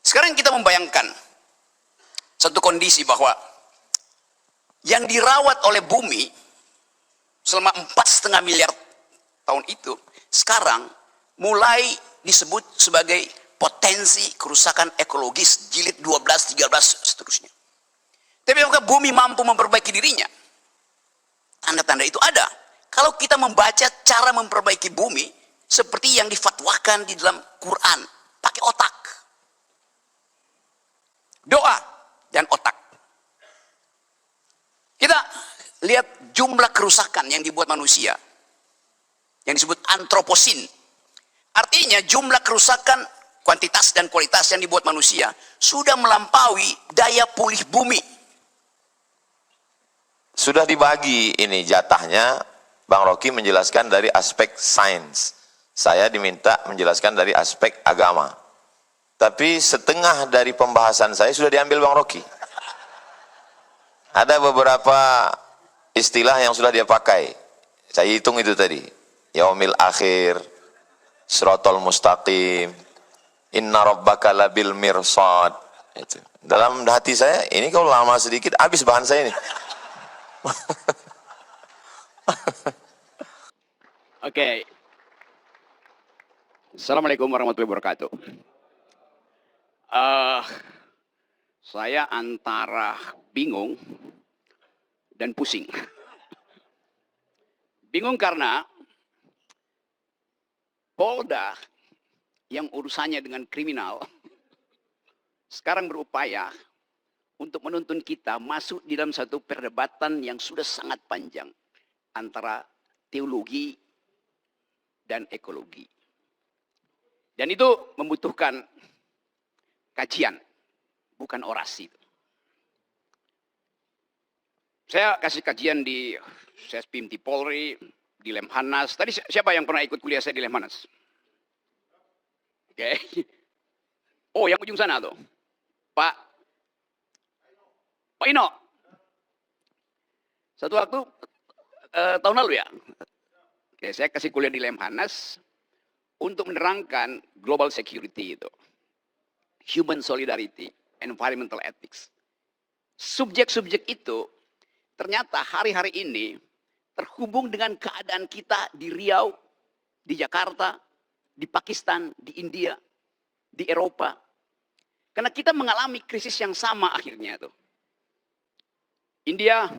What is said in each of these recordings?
Sekarang kita membayangkan satu kondisi bahwa yang dirawat oleh bumi selama 4,5 miliar tahun itu sekarang mulai disebut sebagai potensi kerusakan ekologis jilid 12, 13 seterusnya. Tapi apakah bumi mampu memperbaiki dirinya? Tanda-tanda itu ada. Kalau kita membaca cara memperbaiki bumi seperti yang difatwakan di dalam Quran, pakai otak. Doa dan otak. Kita lihat jumlah kerusakan yang dibuat manusia, yang disebut antroposin. Artinya jumlah kerusakan kuantitas dan kualitas yang dibuat manusia sudah melampaui daya pulih bumi. Sudah dibagi ini jatahnya, Bang Rocky menjelaskan dari aspek sains. Saya diminta menjelaskan dari aspek agama. Tapi setengah dari pembahasan saya sudah diambil Bang Rocky. Ada beberapa istilah yang sudah dia pakai. Saya hitung itu tadi. Yaumil akhir, siratal mustaqim, inna rabbaka labil mirsad. Itu. Dalam hati saya, ini kalau lama sedikit habis bahan saya ini. Oke. Assalamualaikum warahmatullahi wabarakatuh. Saya antara bingung dan pusing. Bingung karena Polda yang urusannya dengan kriminal sekarang berupaya untuk menuntun kita masuk di dalam satu perdebatan yang sudah sangat panjang antara teologi dan ekologi. Dan itu membutuhkan kajian, bukan orasi. Saya kasih kajian di Sespim di Polri, di Lemhanas. Tadi siapa yang pernah ikut kuliah saya di Lemhanas? Oke. Oh, yang ujung sana tuh. Pak Ino. Satu waktu tahun lalu ya. Oke, saya kasih kuliah di Lemhanas untuk menerangkan global security itu. Human solidarity, environmental ethics. Subjek-subjek itu ternyata hari-hari ini terhubung dengan keadaan kita di Riau, di Jakarta, di Pakistan, di India, di Eropa. Karena kita mengalami krisis yang sama akhirnya tuh. India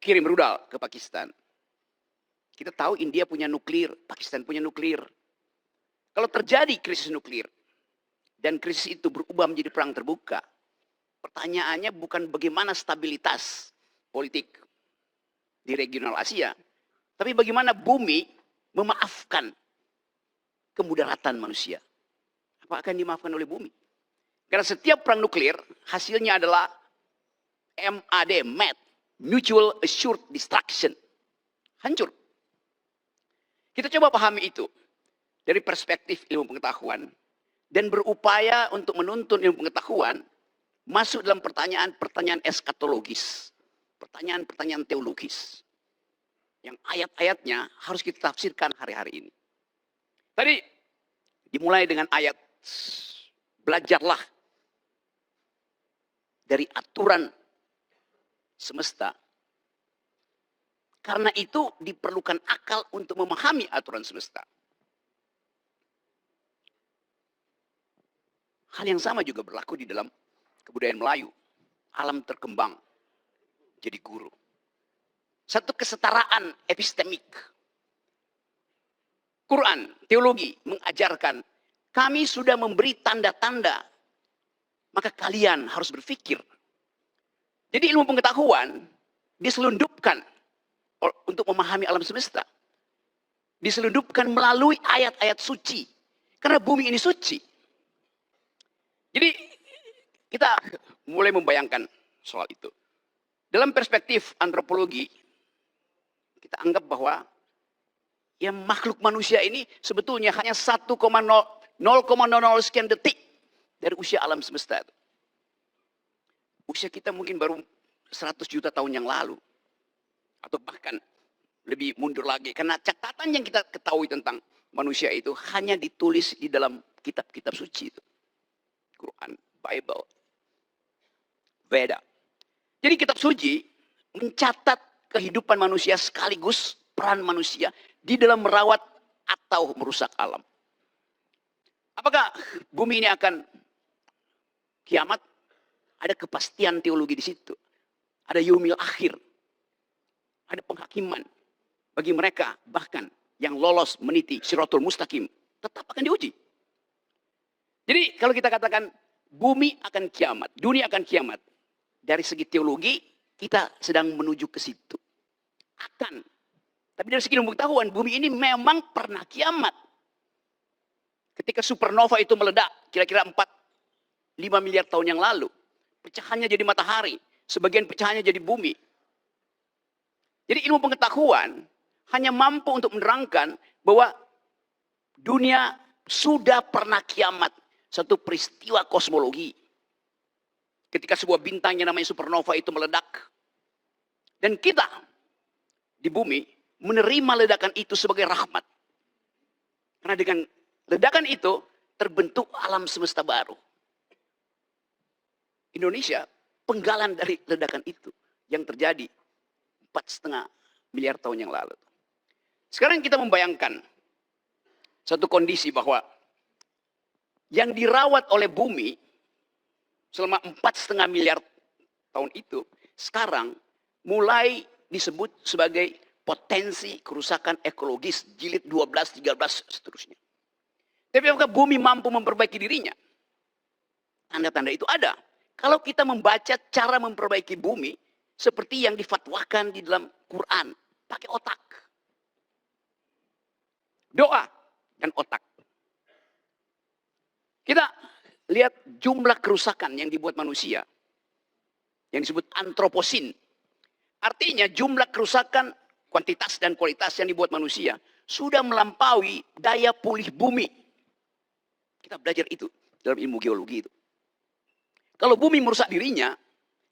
kirim rudal ke Pakistan. Kita tahu India punya nuklir, Pakistan punya nuklir. Kalau terjadi krisis nuklir, dan krisis itu berubah menjadi perang terbuka, pertanyaannya bukan bagaimana stabilitas politik di regional Asia, tapi bagaimana bumi memaafkan kemudaratan manusia. Apa akan dimaafkan oleh bumi? Karena setiap perang nuklir hasilnya adalah MAD, Mutual Assured Destruction. Hancur. Kita coba pahami itu dari perspektif ilmu pengetahuan dan berupaya untuk menuntun ilmu pengetahuan masuk dalam pertanyaan-pertanyaan eskatologis, pertanyaan-pertanyaan teologis yang ayat-ayatnya harus kita tafsirkan hari-hari ini. Tadi dimulai dengan ayat belajarlah dari aturan semesta. Karena itu diperlukan akal untuk memahami aturan semesta. Hal yang sama juga berlaku di dalam kebudayaan Melayu. Alam terkembang jadi guru. Satu kesetaraan epistemik. Quran, teologi mengajarkan kami sudah memberi tanda-tanda. Maka kalian harus berpikir. Jadi ilmu pengetahuan diselundupkan untuk memahami alam semesta. Diselundupkan melalui ayat-ayat suci. Karena bumi ini suci. Jadi kita mulai membayangkan soal itu. Dalam perspektif antropologi, kita anggap bahwa ya makhluk manusia ini sebetulnya hanya 0,00 sekian detik dari usia alam semesta. Usia kita mungkin baru 100 juta tahun yang lalu. Atau bahkan lebih mundur lagi. Karena catatan yang kita ketahui tentang manusia itu hanya ditulis di dalam kitab-kitab suci itu. Quran, Bible. Veda. Jadi kitab suci mencatat kehidupan manusia sekaligus peran manusia di dalam merawat atau merusak alam. Apakah bumi ini akan kiamat? Ada kepastian teologi di situ. Ada yaumil akhir. Ada penghakiman bagi mereka bahkan yang lolos meniti Siratul Mustaqim tetap akan diuji. Jadi kalau kita katakan bumi akan kiamat, dunia akan kiamat, dari segi teologi kita sedang menuju ke situ. Akan. Tapi dari segi ilmu pengetahuan, bumi ini memang pernah kiamat. Ketika supernova itu meledak, kira-kira 4-5 miliar tahun yang lalu, pecahannya jadi matahari, sebagian pecahannya jadi bumi. Jadi ilmu pengetahuan hanya mampu untuk menerangkan bahwa dunia sudah pernah kiamat. Satu peristiwa kosmologi. Ketika sebuah bintang yang namanya supernova itu meledak. Dan kita di bumi menerima ledakan itu sebagai rahmat. Karena dengan ledakan itu terbentuk alam semesta baru. Indonesia penggalan dari ledakan itu yang terjadi 4,5 miliar tahun yang lalu. Sekarang kita membayangkan satu kondisi bahwa yang dirawat oleh bumi selama 4,5 miliar tahun itu sekarang mulai disebut sebagai potensi kerusakan ekologis jilid 12, 13 seterusnya. Tapi apakah bumi mampu memperbaiki dirinya? Tanda-tanda itu ada. Kalau kita membaca cara memperbaiki bumi seperti yang difatwakan di dalam Quran, pakai otak. Doa dan otak. Kita lihat jumlah kerusakan yang dibuat manusia. Yang disebut antroposin. Artinya jumlah kerusakan kuantitas dan kualitas yang dibuat manusia sudah melampaui daya pulih bumi. Kita belajar itu dalam ilmu geologi itu. Kalau bumi merusak dirinya,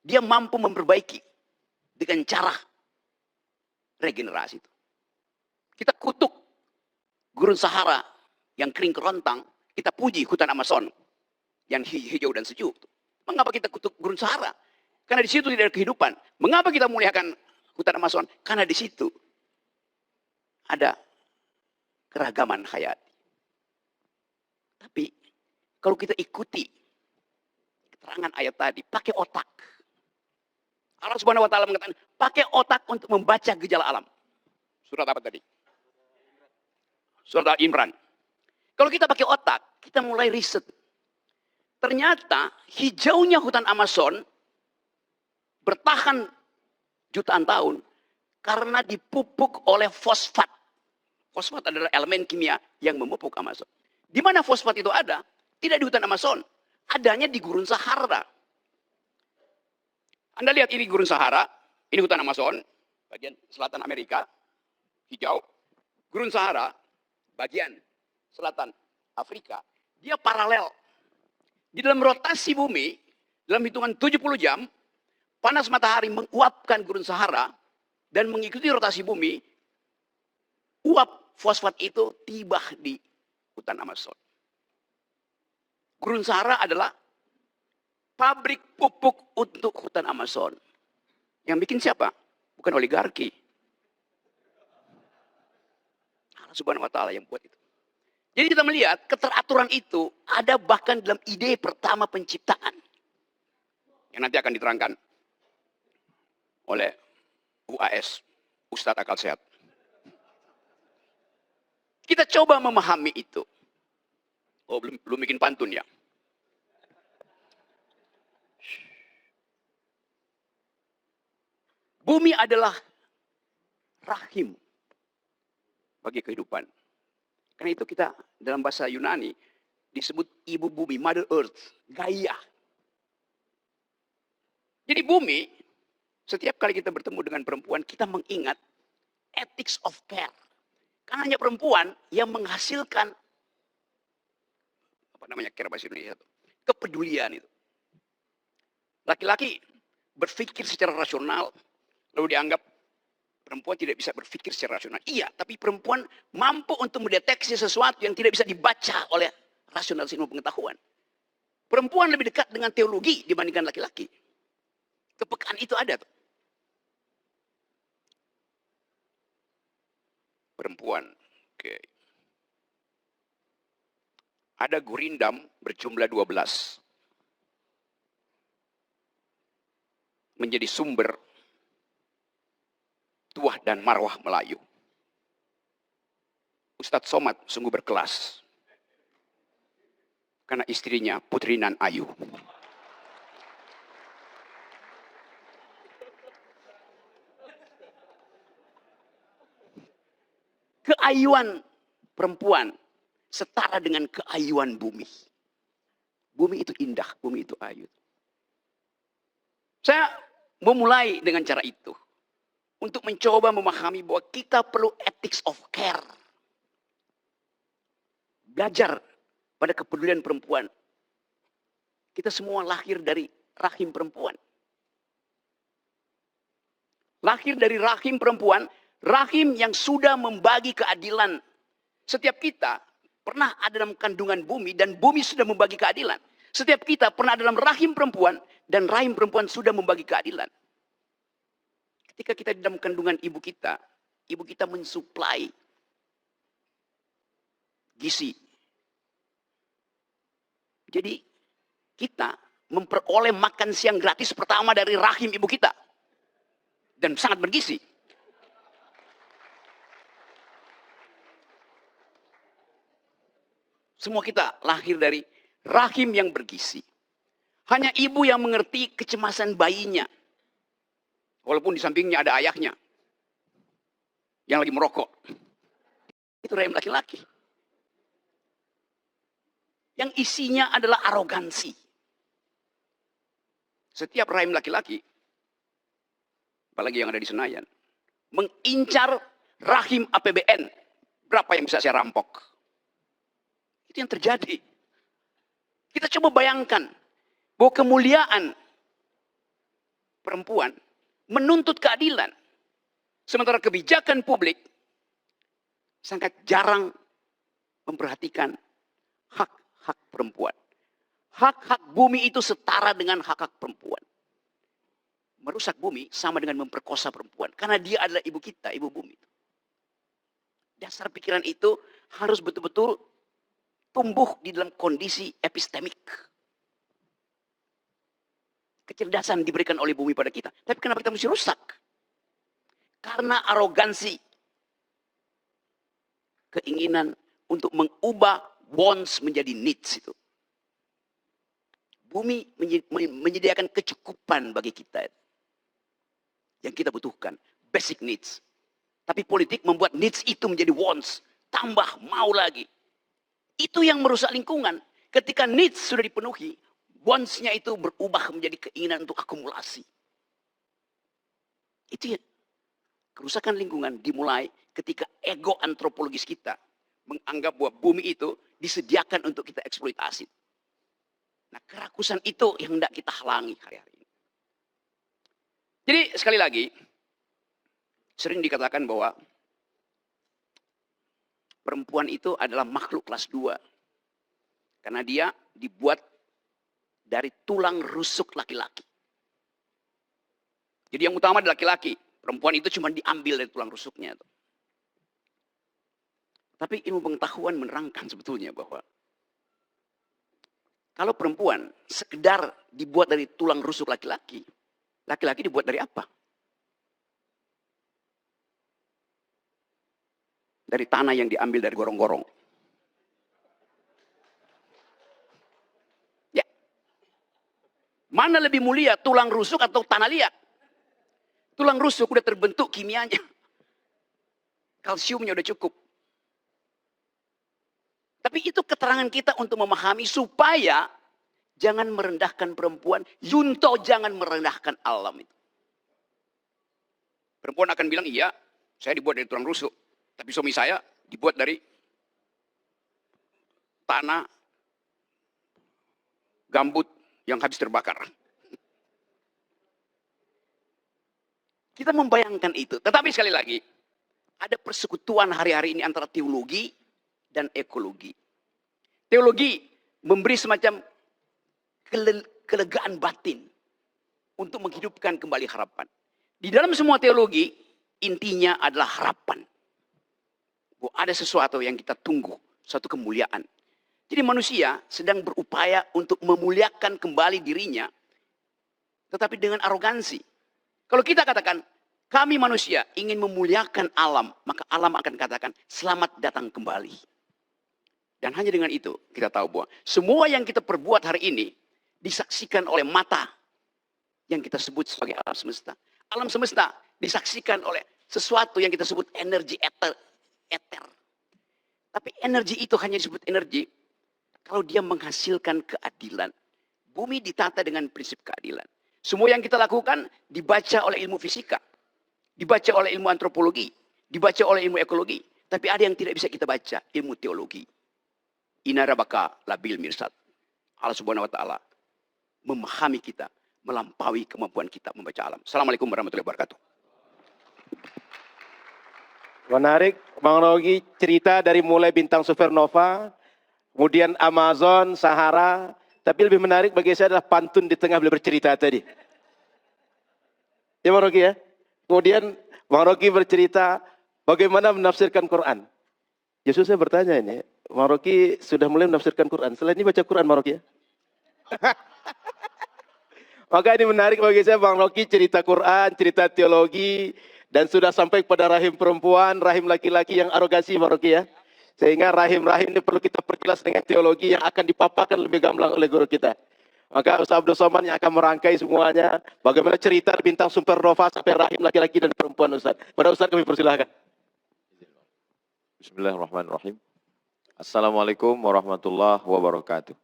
dia mampu memperbaiki dengan cara regenerasi itu. Kita kutuk gurun Sahara yang kering kerontang, kita puji hutan Amazon yang hijau dan sejuk. Mengapa kita kutuk gurun Sahara? Karena di situ tidak ada kehidupan. Mengapa kita muliakan hutan Amazon? Karena di situ ada keragaman hayati. Tapi kalau kita ikuti keterangan ayat tadi, pakai otak. Allah Subhanahu wa taala mengatakan, pakai otak untuk membaca gejala alam. Surat apa tadi? Surat Al-Imran. Kalau kita pakai otak, kita mulai riset. Ternyata hijaunya hutan Amazon bertahan jutaan tahun karena dipupuk oleh fosfat. Fosfat adalah elemen kimia yang memupuk Amazon. Di mana fosfat itu ada? Tidak di hutan Amazon. Adanya di gurun Sahara. Anda lihat ini gurun Sahara, ini hutan Amazon, bagian selatan Amerika, hijau. Gurun Sahara, bagian selatan Afrika, dia paralel. Di dalam rotasi bumi, dalam hitungan 70 jam, panas matahari menguapkan gurun Sahara, dan mengikuti rotasi bumi, uap fosfat itu tiba di hutan Amazon. Gurun Sahara adalah pabrik pupuk untuk hutan Amazon. Yang bikin siapa? Bukan oligarki. Allah Subhanahu wa taala yang buat itu. Jadi kita melihat keteraturan itu ada bahkan dalam ide pertama penciptaan. Yang nanti akan diterangkan oleh UAS, Ustadz Akal Sehat. Kita coba memahami itu. Oh, belum bikin pantun ya. Bumi adalah rahim bagi kehidupan. Karena itu kita dalam bahasa Yunani disebut ibu bumi, Mother Earth, Gaia. Jadi bumi, setiap kali kita bertemu dengan perempuan, kita mengingat ethics of care. Karena hanya perempuan yang menghasilkan apa namanya care bahasa Indonesia itu, kepedulian itu. Laki-laki berpikir secara rasional, lalu dianggap perempuan tidak bisa berpikir secara rasional. Iya, tapi perempuan mampu untuk mendeteksi sesuatu yang tidak bisa dibaca oleh rasional ilmu pengetahuan. Perempuan lebih dekat dengan teologi dibandingkan laki-laki. Kepekaan itu ada tuh. Perempuan. Oke. Ada gurindam berjumlah 12. Menjadi sumber tuah dan marwah Melayu. Ustadz Somad sungguh berkelas. Karena istrinya Putri Nan Ayu. Keayuan perempuan setara dengan keayuan bumi. Bumi itu indah, bumi itu ayu. Saya memulai dengan cara itu. Untuk mencoba memahami bahwa kita perlu ethics of care. Belajar pada kepedulian perempuan. Kita semua lahir dari rahim perempuan. Lahir dari rahim perempuan, rahim yang sudah membagi keadilan. Setiap kita pernah ada dalam kandungan bumi dan bumi sudah membagi keadilan. Setiap kita pernah ada dalam rahim perempuan dan rahim perempuan sudah membagi keadilan. Ketika kita di dalam kandungan ibu kita mensuplai gizi. Jadi kita memperoleh makan siang gratis pertama dari rahim ibu kita. Dan sangat bergizi. Semua kita lahir dari rahim yang bergizi. Hanya ibu yang mengerti kecemasan bayinya. Walaupun di sampingnya ada ayahnya. Yang lagi merokok. Itu rahim laki-laki. Yang isinya adalah arogansi. Setiap rahim laki-laki, apalagi yang ada di Senayan, mengincar rahim APBN. Berapa yang bisa saya rampok? Itu yang terjadi. Kita coba bayangkan bahwa kemuliaan perempuan menuntut keadilan. Sementara kebijakan publik sangat jarang memperhatikan hak-hak perempuan. Hak-hak bumi itu setara dengan hak-hak perempuan. Merusak bumi sama dengan memperkosa perempuan. Karena dia adalah ibu kita, ibu bumi. Dasar pikiran itu harus betul-betul tumbuh di dalam kondisi epistemik. Kecerdasan diberikan oleh bumi pada kita. Tapi kenapa kita mesti rusak? Karena arogansi. Keinginan untuk mengubah wants menjadi needs itu. Bumi menyediakan kecukupan bagi kita. Yang kita butuhkan. Basic needs. Tapi politik membuat needs itu menjadi wants. Tambah mau lagi. Itu yang merusak lingkungan. Ketika needs sudah dipenuhi. Wants-nya itu berubah menjadi keinginan untuk akumulasi. Itu ya. Kerusakan lingkungan dimulai ketika ego antropologis kita menganggap bahwa bumi itu disediakan untuk kita eksploitasi. Nah, kerakusan itu yang hendak kita halangi hari-hari ini. Jadi sekali lagi, sering dikatakan bahwa perempuan itu adalah makhluk kelas 2. Karena dia dibuat dari tulang rusuk laki-laki. Jadi yang utama adalah laki-laki. Perempuan itu cuma diambil dari tulang rusuknya. Tapi ilmu pengetahuan menerangkan sebetulnya bahwa kalau perempuan sekedar dibuat dari tulang rusuk laki-laki, laki-laki dibuat dari apa? Dari tanah yang diambil dari gorong-gorong. Ya. Mana lebih mulia, tulang rusuk atau tanah liat? Tulang rusuk udah terbentuk kimianya. Kalsiumnya udah cukup. Tapi itu keterangan kita untuk memahami supaya jangan merendahkan perempuan. Yunto jangan merendahkan alam itu. Perempuan akan bilang, iya, saya dibuat dari tulang rusuk. Tapi suami saya dibuat dari tanah gambut yang habis terbakar. Kita membayangkan itu. Tetapi sekali lagi, ada persekutuan hari-hari ini antara teologi dan ekologi. Teologi memberi semacam kelegaan batin untuk menghidupkan kembali harapan. Di dalam semua teologi, intinya adalah harapan. Bahwa ada sesuatu yang kita tunggu, suatu kemuliaan. Jadi manusia sedang berupaya untuk memuliakan kembali dirinya, tetapi dengan arogansi. Kalau kita katakan, kami manusia ingin memuliakan alam, maka alam akan katakan, selamat datang kembali. Dan hanya dengan itu, kita tahu bahwa semua yang kita perbuat hari ini, disaksikan oleh mata yang kita sebut sebagai alam semesta. Alam semesta disaksikan oleh sesuatu yang kita sebut energi eter. Tapi energi itu hanya disebut energi kalau dia menghasilkan keadilan. Bumi ditata dengan prinsip keadilan. Semua yang kita lakukan dibaca oleh ilmu fisika, dibaca oleh ilmu antropologi, dibaca oleh ilmu ekologi. Tapi ada yang tidak bisa kita baca, ilmu teologi. Inarabaka labil mirsad. Allah Subhanahu wa taala memahami kita, melampaui kemampuan kita membaca alam. Assalamualaikum warahmatullahi wabarakatuh. Menarik, Bang Rogi cerita dari mulai bintang supernova, kemudian Amazon, Sahara, tapi lebih menarik bagi saya adalah pantun di tengah beliau bercerita tadi. Ya Bang Rogi ya. Kemudian Bang Rogi bercerita bagaimana menafsirkan Quran. Justru saya bertanya ini, Bang Rogi sudah mulai menafsirkan Quran. Setelah ini baca Quran Bang Rogi ya. Maka ini menarik bagi saya Bang Rogi cerita Quran, cerita teologi, dan sudah sampai pada rahim perempuan, rahim laki-laki yang arogansi Bang Rogi ya. Sehingga rahim-rahim ini perlu kita perjelas dengan teologi yang akan dipaparkan lebih gamblang oleh guru kita. Maka Ustaz Abdul Somad yang akan merangkai semuanya, bagaimana cerita bintang supernova sampai rahim laki-laki dan perempuan Ustaz. Pada Ustaz kami persilahkan. Bismillahirrahmanirrahim. Assalamualaikum warahmatullahi wabarakatuh.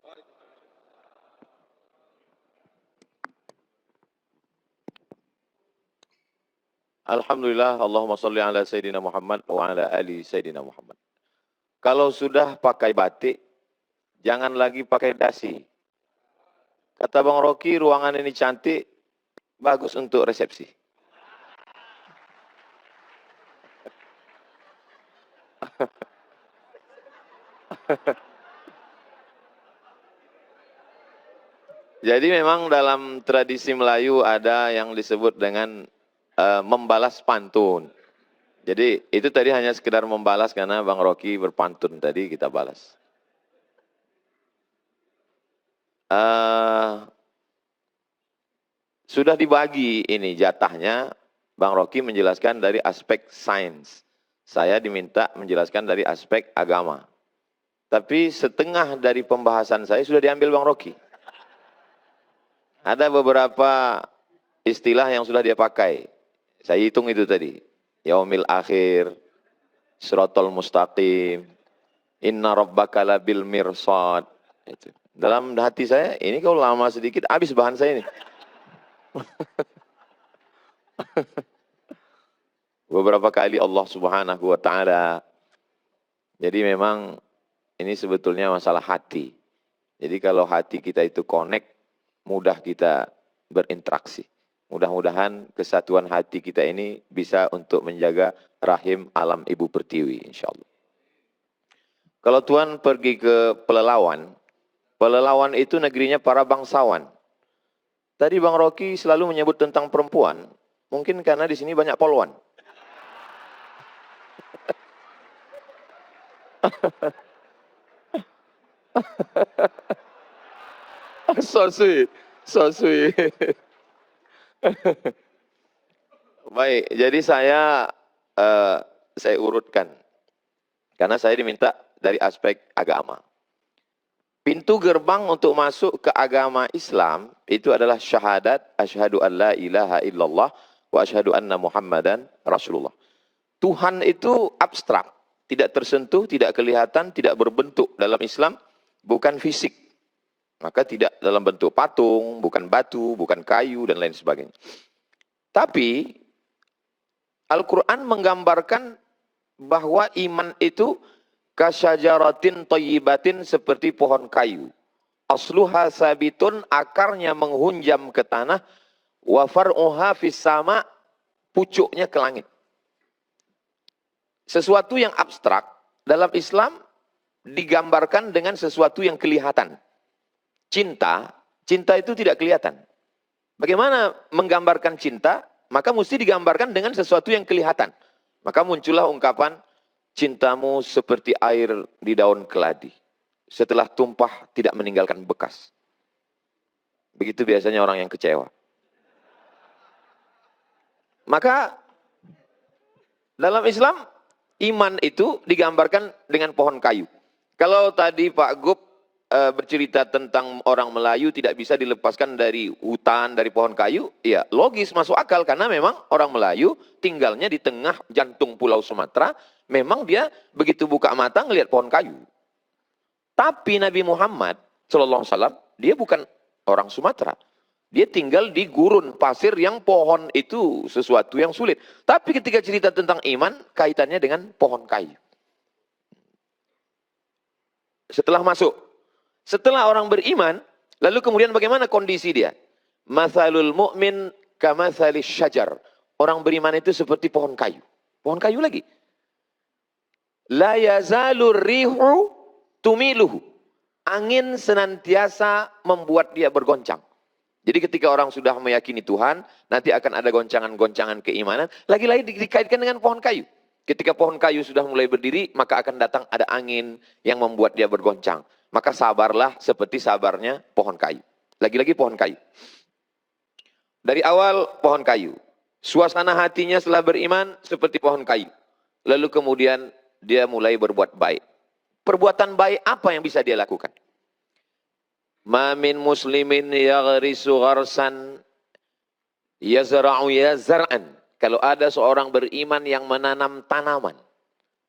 Alhamdulillah, Allahumma salli ala Sayyidina Muhammad wa ala ali Sayyidina Muhammad. Kalau sudah pakai batik, jangan lagi pakai dasi. Kata Bang Rocky, ruangan ini cantik, bagus untuk resepsi. Jadi memang dalam tradisi Melayu ada yang disebut dengan membalas pantun. Jadi itu tadi hanya sekedar membalas karena Bang Rocky berpantun tadi kita balas. Sudah dibagi ini jatahnya, Bang Rocky menjelaskan dari aspek sains. Saya diminta menjelaskan dari aspek agama. Tapi setengah dari pembahasan saya sudah diambil Bang Rocky. Ada beberapa istilah yang sudah dia pakai. Saya hitung itu tadi. Yaumil akhir, siratal mustaqim, inna rabbaka labil mirsad. Itu. Dalam hati saya, ini kalau lama sedikit, habis bahan saya ini. Beberapa kali Allah Subhanahu wa ta'ala. Jadi memang ini sebetulnya masalah hati. Jadi kalau hati kita itu connect, mudah kita berinteraksi. Mudah-mudahan kesatuan hati kita ini bisa untuk menjaga rahim alam ibu pertiwi, insya Allah. Kalau Tuhan pergi ke Pelelawan, Pelelawan itu negerinya para bangsawan. Tadi Bang Rocky selalu menyebut tentang perempuan, mungkin karena di sini banyak polwan. So sweet, so sweet. Baik, jadi saya urutkan. Karena saya diminta dari aspek agama. Pintu gerbang untuk masuk ke agama Islam itu adalah syahadat asyhadu an la ilaha illallah wa asyhadu anna Muhammadan Rasulullah. Tuhan itu abstrak, tidak tersentuh, tidak kelihatan, tidak berbentuk dalam Islam, bukan fisik. Maka tidak dalam bentuk patung, bukan batu, bukan kayu, dan lain sebagainya. Tapi, Al-Quran menggambarkan bahwa iman itu kasyajaratin thayyibatin seperti pohon kayu. Asluha sabitun, akarnya menghunjam ke tanah, wa far'uha fis sama, pucuknya ke langit. Sesuatu yang abstrak dalam Islam digambarkan dengan sesuatu yang kelihatan. Cinta Cinta itu tidak kelihatan. Bagaimana menggambarkan cinta? Maka mesti digambarkan dengan sesuatu yang kelihatan. Maka muncullah ungkapan, cintamu seperti air di daun keladi. Setelah tumpah tidak meninggalkan bekas. Begitu biasanya orang yang kecewa. Maka dalam Islam, iman itu digambarkan dengan pohon kayu. Kalau tadi Pak Gub bercerita tentang orang Melayu tidak bisa dilepaskan dari hutan, dari pohon kayu, ya logis, masuk akal. Karena memang orang Melayu tinggalnya di tengah jantung pulau Sumatera, memang dia begitu buka mata ngelihat pohon kayu. Tapi Nabi Muhammad SAW, dia bukan orang Sumatera. Dia tinggal di gurun pasir yang pohon itu sesuatu yang sulit. Tapi ketika cerita tentang iman, kaitannya dengan pohon kayu. Setelah orang beriman, lalu kemudian bagaimana kondisi dia? Mathalul mu'min kamathalis syajar. Orang beriman itu seperti pohon kayu. Pohon kayu lagi. La yazalur rihu tumiluhu. Angin senantiasa membuat dia bergoncang. Jadi ketika orang sudah meyakini Tuhan, nanti akan ada goncangan-goncangan keimanan. Lagi-lagi dikaitkan dengan pohon kayu. Ketika pohon kayu sudah mulai berdiri, maka akan datang ada angin yang membuat dia bergoncang. Maka sabarlah seperti sabarnya pohon kayu. Lagi-lagi pohon kayu. Dari awal pohon kayu. Suasana hatinya setelah beriman seperti pohon kayu. Lalu kemudian dia mulai berbuat baik. Perbuatan baik apa yang bisa dia lakukan? Ma min muslimin yaghrisu gharsan yazra'u yazra'an. Kalau ada seorang beriman yang menanam tanaman.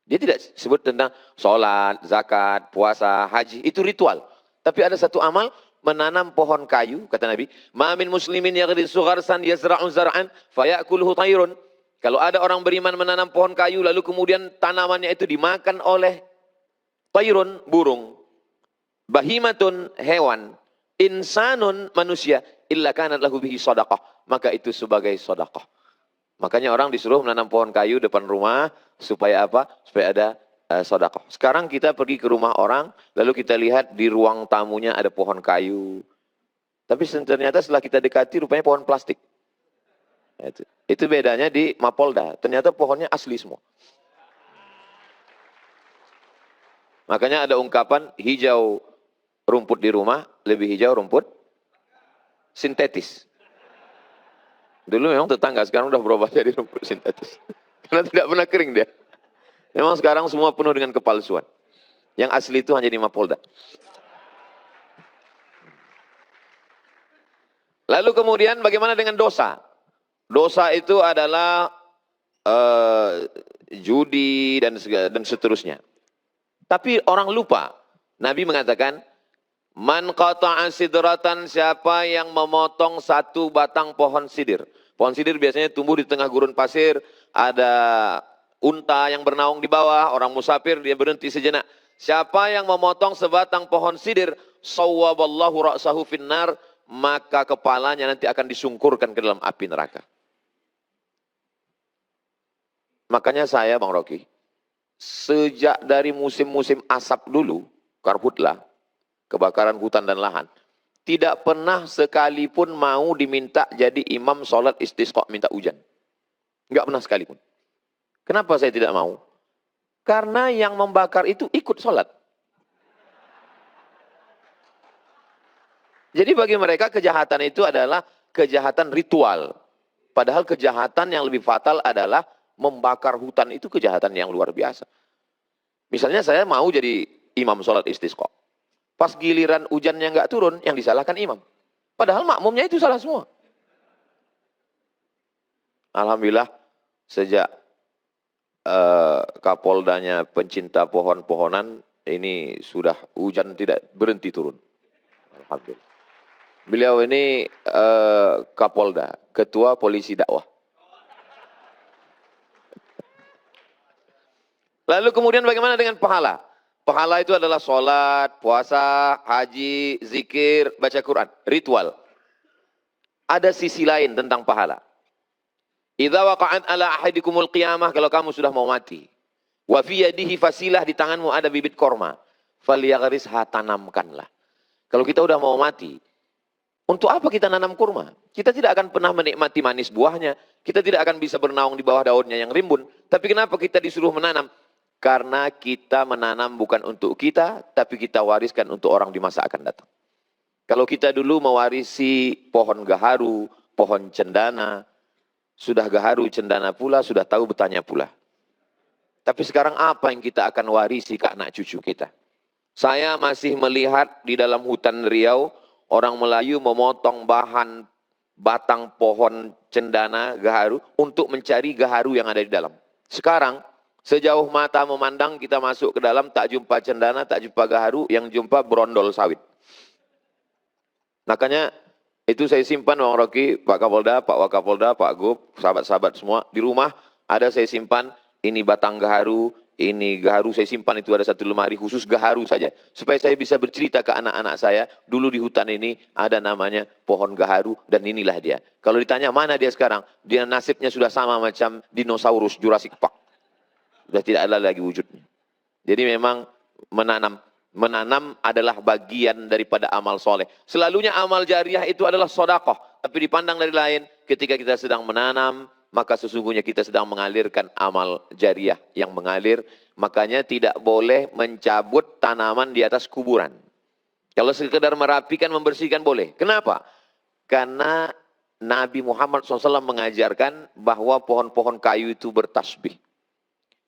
Dia tidak sebut tentang sholat, zakat, puasa, haji. Itu ritual. Tapi ada satu amal, menanam pohon kayu, kata Nabi. Ma min muslimin yaghrisu gharsan yazra'u zar'an fayakuluhu tayrun. Kalau ada orang beriman menanam pohon kayu, lalu kemudian tanamannya itu dimakan oleh tayrun, burung. Bahimatun, hewan. Insanun, manusia. Illa kanat lahu bihi sadaqah. Maka itu sebagai sadaqah. Makanya orang disuruh menanam pohon kayu depan rumah. Supaya apa? Supaya ada sedekah. Sekarang kita pergi ke rumah orang. Lalu kita lihat di ruang tamunya ada pohon kayu. Tapi ternyata setelah kita dekati rupanya pohon plastik. Itu bedanya di Mapolda. Ternyata pohonnya asli semua. Makanya ada ungkapan hijau rumput di rumah. Lebih hijau rumput sintetis. Dulu memang tetangga, sekarang udah berubah jadi rumput sintetis. Karena tidak pernah kering dia. Memang sekarang semua penuh dengan kepalsuan. Yang asli itu hanya di Mapolda. Lalu kemudian bagaimana dengan dosa? Dosa itu adalah judi dan seterusnya. Tapi orang lupa. Nabi mengatakan, man qata'a sidratan, siapa yang memotong satu batang pohon sidir. Pohon sidir biasanya tumbuh di tengah gurun pasir, ada unta yang bernaung di bawah, orang musafir dia berhenti sejenak. Siapa yang memotong sebatang pohon sidir, sawwaballahu ra'sahu finnar, maka kepalanya nanti akan disungkurkan ke dalam api neraka. Makanya saya, Bang Rocky, sejak dari musim-musim asap dulu, karhutlah, kebakaran hutan dan lahan, tidak pernah sekalipun mau diminta jadi imam sholat istisqa minta hujan. Enggak pernah sekalipun. Kenapa saya tidak mau? Karena yang membakar itu ikut sholat. Jadi bagi mereka kejahatan itu adalah kejahatan ritual. Padahal kejahatan yang lebih fatal adalah membakar hutan, itu kejahatan yang luar biasa. Misalnya saya mau jadi imam sholat istisqa. Pas giliran hujannya nggak turun, yang disalahkan imam. Padahal makmumnya itu salah semua. Alhamdulillah, sejak Kapoldanya pencinta pohon-pohonan, ini sudah hujan tidak berhenti turun. Alhamdulillah. Beliau ini Kapolda, Ketua Polisi Dakwah. Lalu kemudian bagaimana dengan pahala? Pahala itu adalah sholat, puasa, haji, zikir, baca Quran, ritual. Ada sisi lain tentang pahala. Idza waqa'at ala ahadikumul qiyamah, kalau kamu sudah mau mati. Wa fi yadihi fasilah, di tanganmu ada bibit korma. Falyaghrisha, tanamkanlah. Kalau kita udah mau mati, Untuk apa kita nanam kurma? Kita tidak akan pernah menikmati manis buahnya. Kita tidak akan bisa bernaung di bawah daunnya yang rimbun. Tapi kenapa kita disuruh menanam? Karena kita menanam bukan untuk kita, tapi kita wariskan untuk orang di masa akan datang. Kalau kita dulu mewarisi pohon gaharu, pohon cendana, sudah gaharu cendana pula, sudah tahu betahnya pula. Tapi sekarang apa yang kita akan warisi ke anak cucu kita? Saya masih melihat di dalam hutan Riau, orang Melayu memotong batang pohon cendana gaharu untuk mencari gaharu yang ada di dalam. Sekarang, sejauh mata memandang kita masuk ke dalam, tak jumpa cendana, tak jumpa gaharu, yang jumpa brondol sawit. Makanya itu saya simpan Bang Rocky, Pak Kapolda, Pak Wakapolda, Pak Gub, sahabat-sahabat semua. Di rumah ada saya simpan, ini batang gaharu, ini gaharu saya simpan, itu ada satu lemari khusus gaharu saja. Supaya saya bisa bercerita ke anak-anak saya, dulu di hutan ini ada namanya pohon gaharu dan inilah dia. Kalau ditanya mana dia sekarang, dia nasibnya sudah sama macam dinosaurus Jurassic Park. Sudah tidak ada lagi wujudnya. Jadi memang menanam adalah bagian daripada amal soleh. Selalunya amal jariah itu adalah sodakoh. Tapi dipandang dari lain, ketika kita sedang menanam, maka sesungguhnya kita sedang mengalirkan amal jariah yang mengalir. Makanya tidak boleh mencabut tanaman di atas kuburan. Kalau sekedar merapikan, membersihkan boleh. Kenapa? Karena Nabi Muhammad SAW mengajarkan bahwa pohon-pohon kayu itu bertasbih.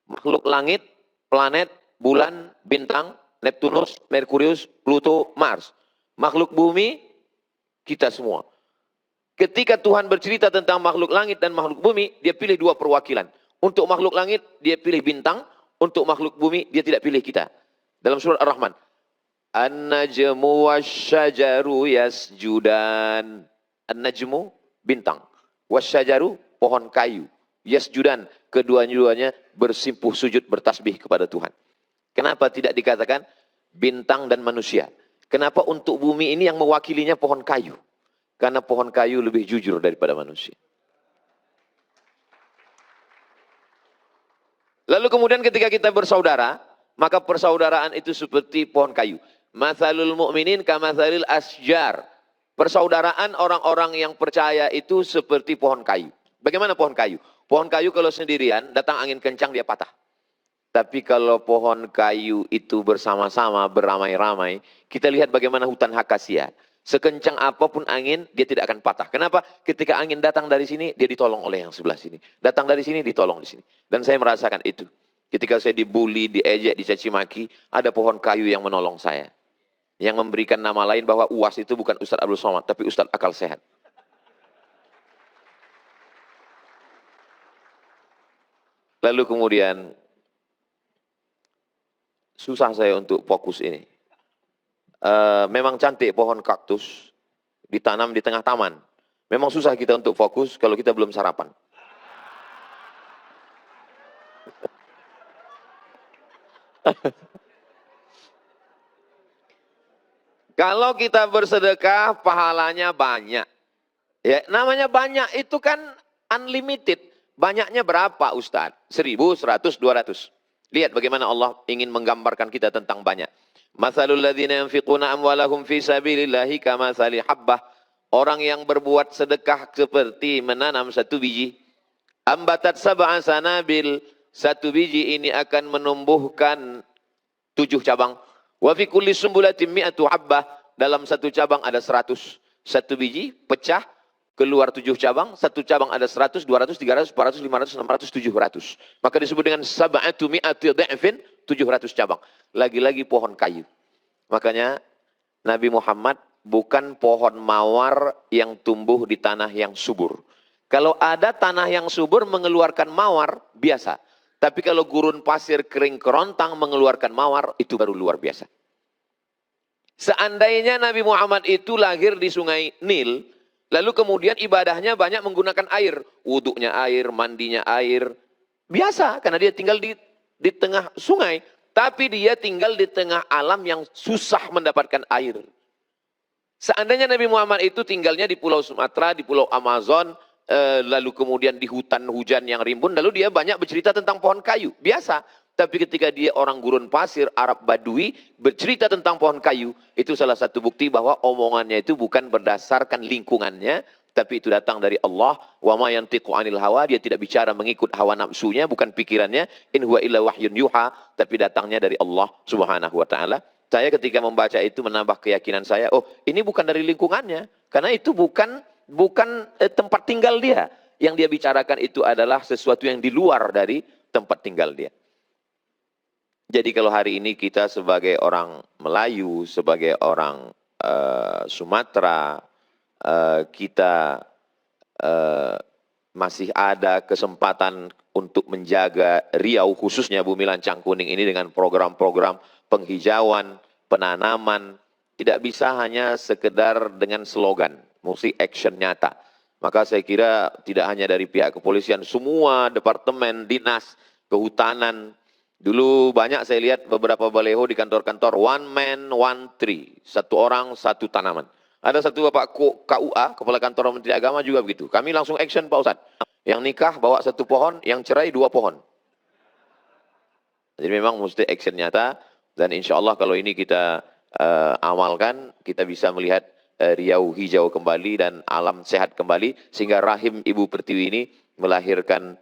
Makhluk langit, planet, bulan, bintang, Neptunus, Merkurius, Pluto, Mars. Makhluk bumi, kita semua. Ketika Tuhan bercerita tentang makhluk langit dan makhluk bumi, dia pilih dua perwakilan. Untuk makhluk langit, dia pilih bintang. Untuk makhluk bumi, dia tidak pilih kita. Dalam surat Ar-Rahman. An-najmu wasyajaru yasjudan. An-najmu, bintang. Wasyajaru, pohon kayu. Yasjudan, kedua-duanya bersimpuh sujud bertasbih kepada Tuhan. Kenapa tidak dikatakan bintang dan manusia? Kenapa untuk bumi ini yang mewakilinya pohon kayu? Karena pohon kayu lebih jujur daripada manusia. Lalu kemudian ketika kita bersaudara, maka persaudaraan itu seperti pohon kayu. Mathalul mu'minin kamathalil asjar. Persaudaraan orang-orang yang percaya itu seperti pohon kayu. Bagaimana pohon kayu? Pohon kayu kalau sendirian, datang angin kencang dia patah. Tapi kalau pohon kayu itu bersama-sama, beramai-ramai, kita lihat bagaimana hutan akasia. Sekencang apapun angin, dia tidak akan patah. Kenapa? Ketika angin datang dari sini, dia ditolong oleh yang sebelah sini. Datang dari sini, ditolong di sini. Dan saya merasakan itu. Ketika saya dibully, diejek, dicaci maki, ada pohon kayu yang menolong saya. Yang memberikan nama lain bahwa UAS itu bukan Ustadz Abdul Somad, tapi Ustadz Akal Sehat. Lalu kemudian, susah saya untuk fokus ini. Memang cantik pohon kaktus ditanam di tengah taman. Memang susah kita untuk fokus kalau kita belum sarapan. Kalau kita bersedekah, pahalanya banyak. Ya, namanya banyak itu kan unlimited. Banyaknya berapa Ustadz? 1000, 100, 200. Lihat bagaimana Allah ingin menggambarkan kita tentang banyak. Mathalul ladzina yunfiquna amwalahum fi sabilillahi kamathali habbah. Orang yang berbuat sedekah seperti menanam satu biji. Ambatat sab'a sanabil. Satu biji ini akan menumbuhkan 7 cabang. Wa fi kulli sumbulatin mi'atu habbah. Dalam satu cabang ada 100. Satu biji pecah keluar 7 cabang. Satu cabang ada 100, 200, 300, 400, 500, 600, 700. Maka disebut dengan sab'atu mi'ati dha'fin, 700 cabang. Lagi-lagi pohon kayu. Makanya Nabi Muhammad bukan pohon mawar yang tumbuh di tanah yang subur. Kalau ada tanah yang subur mengeluarkan mawar, biasa. Tapi kalau gurun pasir kering kerontang mengeluarkan mawar, itu baru luar biasa. Seandainya Nabi Muhammad itu lahir di sungai Nil, lalu kemudian ibadahnya banyak menggunakan air. Wuduknya air, mandinya air. Biasa, karena dia tinggal di tengah sungai. Tapi dia tinggal di tengah alam yang susah mendapatkan air. Seandainya Nabi Muhammad itu tinggalnya di Pulau Sumatera, di Pulau Amazon, lalu kemudian di hutan hujan yang rimbun, lalu dia banyak bercerita tentang pohon kayu. Biasa, Tapi ketika dia orang gurun pasir, Arab Badui, bercerita tentang pohon kayu, itu salah satu bukti bahwa omongannya itu bukan berdasarkan lingkungannya, tapi itu datang dari Allah. Wa ma yantiqu 'anil hawa, dia tidak bicara mengikut hawa nafsunya, bukan pikirannya. In huwa illa wahyun yuha, tapi datangnya dari Allah Subhanahu wa taala. Saya ketika membaca itu menambah keyakinan saya, oh, ini bukan dari lingkungannya, karena itu bukan tempat tinggal dia. Yang dia bicarakan itu adalah sesuatu yang di luar dari tempat tinggal dia. Jadi kalau hari ini kita sebagai orang Melayu, sebagai orang Sumatera, kita masih ada kesempatan untuk menjaga Riau, khususnya Bumi Lancang Kuning ini dengan program-program penghijauan, penanaman. Tidak bisa hanya sekedar dengan slogan, mesti action nyata. Maka saya kira tidak hanya dari pihak kepolisian, semua departemen, dinas, kehutanan. Dulu banyak saya lihat beberapa baleho di kantor-kantor, one man, one tree. Satu orang, satu tanaman. Ada satu Bapak KUA, Kepala Kantor Menteri Agama juga begitu. Kami langsung action Pak Ustadz. Yang nikah bawa satu pohon, yang cerai 2 pohon. Jadi memang mesti action nyata. Dan insya Allah kalau ini kita amalkan, kita bisa melihat Riau hijau kembali dan alam sehat kembali. Sehingga rahim Ibu Pertiwi ini melahirkan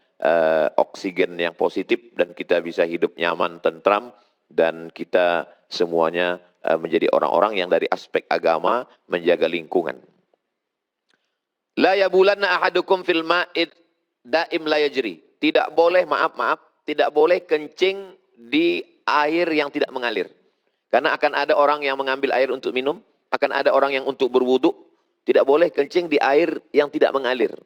oksigen yang positif dan kita bisa hidup nyaman, tentram, dan kita semuanya menjadi orang-orang yang dari aspek agama menjaga lingkungan. La yabulanna ahadukum fil ma'id daim la yajri. Tidak boleh, tidak boleh kencing di air yang tidak mengalir. Karena akan ada orang yang mengambil air untuk minum, akan ada orang yang untuk berwudu. Tidak boleh kencing di air yang tidak mengalir.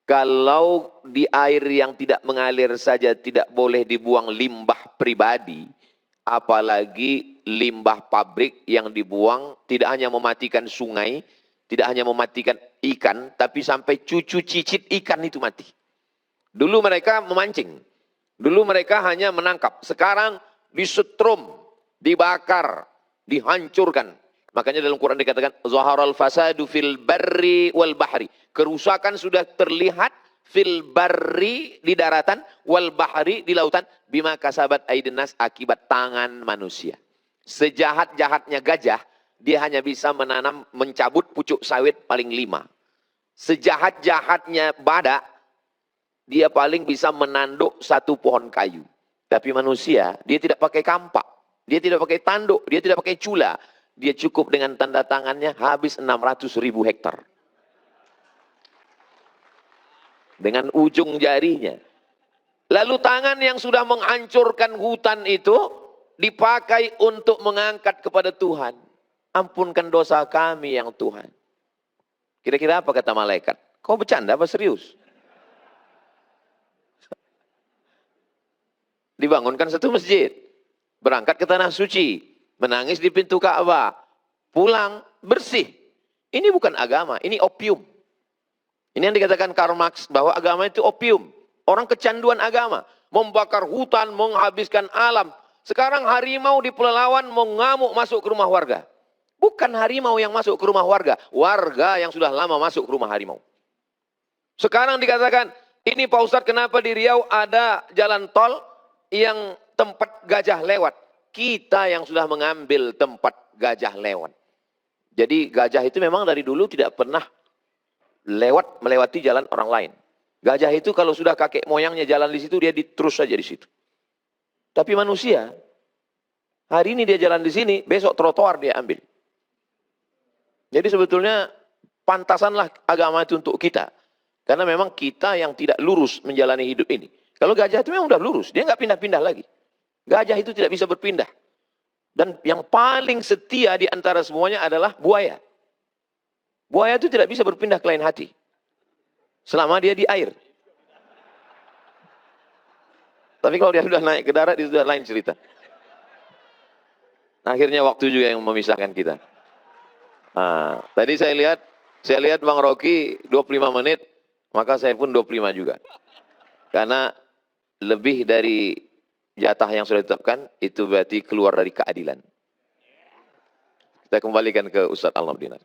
Kalau di air yang tidak mengalir saja tidak boleh dibuang limbah pribadi, apalagi limbah pabrik yang dibuang tidak hanya mematikan sungai, tidak hanya mematikan ikan, tapi sampai cucu cicit ikan itu mati. Dulu mereka memancing, dulu mereka hanya menangkap, sekarang disetrum, dibakar, dihancurkan. Makanya dalam Quran dikatakan zaharal fasadu fil barri wal bahri. Kerusakan sudah terlihat fil barri di daratan wal bahri di lautan bima kasabat aydin nas akibat tangan manusia. Sejahat-jahatnya gajah, dia hanya bisa mencabut pucuk sawit paling 5. Sejahat-jahatnya badak, dia paling bisa menanduk 1 pohon kayu. Tapi manusia, dia tidak pakai kampak, dia tidak pakai tanduk, dia tidak pakai cula. Dia cukup dengan tanda tangannya habis 600.000 hektar. Dengan ujung jarinya. Lalu tangan yang sudah menghancurkan hutan itu dipakai untuk mengangkat kepada Tuhan. Ampunkan dosa kami yang Tuhan. Kira-kira apa kata malaikat? Kau bercanda apa serius? Dibangunkan satu masjid. Berangkat ke tanah suci. Menangis di pintu Ka'bah, pulang bersih. Ini bukan agama, ini opium. Ini yang dikatakan Karl Marx bahwa agama itu opium. Orang kecanduan agama, membakar hutan, menghabiskan alam. Sekarang harimau di Pelalawan mengamuk masuk ke rumah warga. Bukan harimau yang masuk ke rumah warga, warga yang sudah lama masuk ke rumah harimau. Sekarang dikatakan, ini Pak Ustadz kenapa di Riau ada jalan tol yang tempat gajah lewat. Kita yang sudah mengambil tempat gajah lewat. Jadi gajah itu memang dari dulu tidak pernah melewati jalan orang lain. Gajah itu kalau sudah kakek moyangnya jalan di situ, dia terus saja di situ. Tapi manusia, hari ini dia jalan di sini, besok trotoar dia ambil. Jadi sebetulnya pantasanlah agama itu untuk kita. Karena memang kita yang tidak lurus menjalani hidup ini. Kalau gajah itu memang udah lurus, dia nggak pindah-pindah lagi. Gajah itu tidak bisa berpindah. Dan yang paling setia di antara semuanya adalah buaya. Buaya itu tidak bisa berpindah ke lain hati. Selama dia di air. Tapi kalau dia sudah naik ke darat, itu sudah lain cerita. Akhirnya waktu juga yang memisahkan kita. Nah, tadi saya lihat Bang Rocky 25 menit, maka saya pun 25 juga. Karena lebih dari jatah yang sudah ditetapkan, itu berarti keluar dari keadilan. Kita kembalikan ke Ustadz Al-Nabdinar.